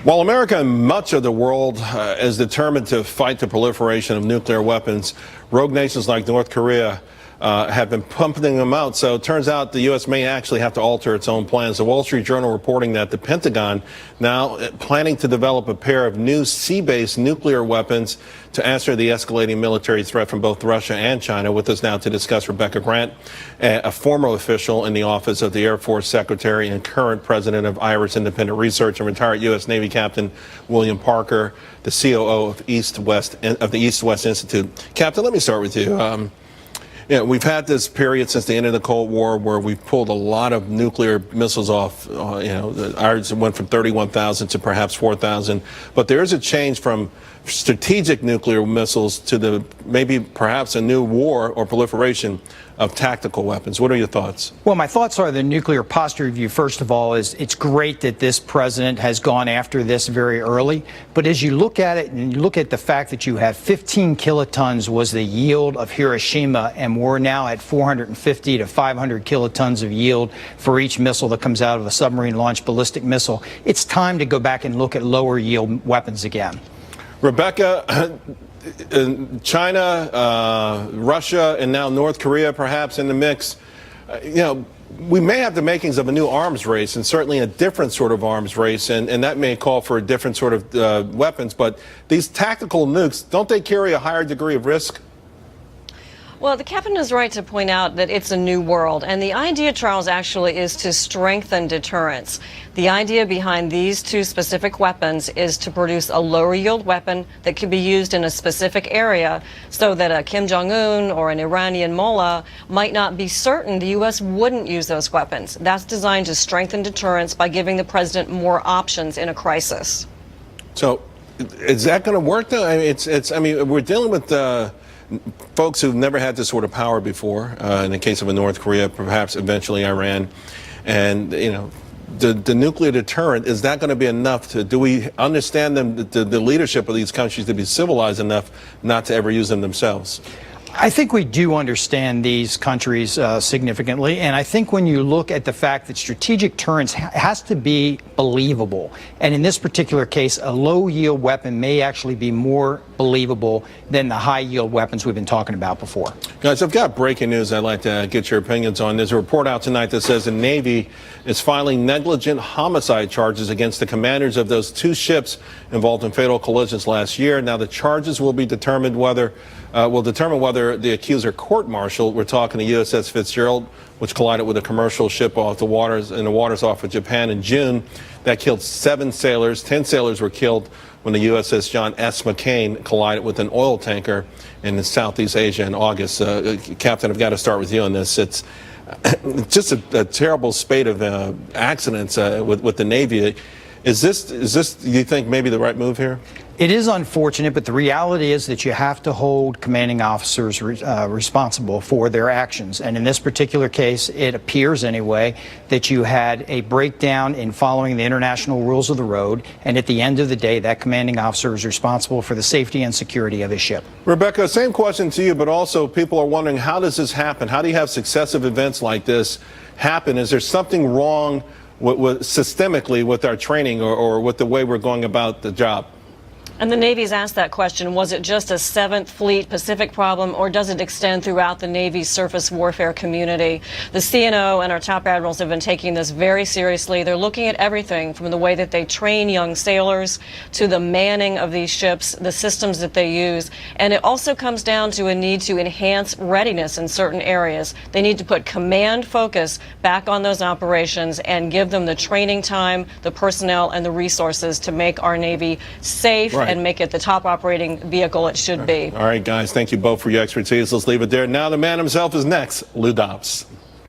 While America and much of the world is determined to fight the proliferation of nuclear weapons, rogue nations like North Korea have been pumping them out. So it turns out the U.S. may actually have to alter its own plans. The Wall Street Journal reporting that the Pentagon now planning to develop a pair of new sea-based nuclear weapons to answer the escalating military threat from both Russia and China. With us now to discuss, Rebecca Grant, a former official in the Office of the Air Force Secretary and current president of Iris Independent Research, and retired U.S. Navy Captain William Parker, the COO of the East-West Institute. Captain, let me start with you. We've had this period since the end of the Cold War where we've pulled a lot of nuclear missiles off. Ours went from 31,000 to perhaps 4,000. But there is a change from strategic nuclear missiles to perhaps a new war or proliferation of tactical weapons. What are your thoughts? Well, my thoughts are the nuclear posture review, first of all, is it's great that this president has gone after this very early. But as you look at it and you look at the fact that you have 15 kilotons was the yield of Hiroshima, and we're now at 450 to 500 kilotons of yield for each missile that comes out of a submarine-launched ballistic missile, it's time to go back and look at lower yield weapons again. Rebecca, China, Russia, and now North Korea perhaps in the mix. We may have the makings of a new arms race, and certainly a different sort of arms race, and that may call for a different sort of weapons. But these tactical nukes, don't they carry a higher degree of risk? Well, the captain is right to point out that it's a new world, and the idea, Charles, actually is to strengthen deterrence. The idea behind these two specific weapons is to produce a lower yield weapon that could be used in a specific area so that a Kim Jong-un or an Iranian mullah might not be certain the U.S. wouldn't use those weapons. That's designed to strengthen deterrence by giving the president more options in a crisis. So is that going to work, though? I mean, we're dealing with folks who've never had this sort of power before, in the case of a North Korea, perhaps eventually Iran. And, the nuclear deterrent, is that going to be enough? Do we understand the leadership of these countries to be civilized enough not to ever use them themselves? I think we do understand these countries significantly, and I think when you look at the fact that strategic deterrence has to be believable, and in this particular case, a low-yield weapon may actually be more believable than the high-yield weapons we've been talking about before. Guys, I've got breaking news I'd like to get your opinions on. There's a report out tonight that says the Navy is filing negligent homicide charges against the commanders of those two ships involved in fatal collisions last year. Now, the charges will be determined whether the accuser court-martialed. We're talking the USS Fitzgerald, which collided with a commercial ship in the waters off of Japan in June. That killed 7 sailors. 10 sailors were killed when the USS John S. McCain collided with an oil tanker in Southeast Asia in August. Captain, I've got to start with you on this. It's just a terrible spate of accidents with the Navy. Is this, do you think, maybe the right move here? It is unfortunate, but the reality is that you have to hold commanding officers responsible for their actions. And in this particular case, it appears anyway that you had a breakdown in following the international rules of the road. And at the end of the day, that commanding officer is responsible for the safety and security of his ship. Rebecca, same question to you, but also people are wondering, how does this happen? How do you have successive events like this happen? Is there something wrong systemically with our training or with the way we're going about the job? And the Navy's asked that question. Was it just a 7th Fleet Pacific problem, or does it extend throughout the Navy's surface warfare community? The CNO and our top admirals have been taking this very seriously. They're looking at everything from the way that they train young sailors to the manning of these ships, the systems that they use. And it also comes down to a need to enhance readiness in certain areas. They need to put command focus back on those operations and give them the training time, the personnel, and the resources to make our Navy safe. Right. And make it the top operating vehicle it should be. All right, guys, thank you both for your expertise. Let's leave it there. Now the man himself is next, Lou Dobbs.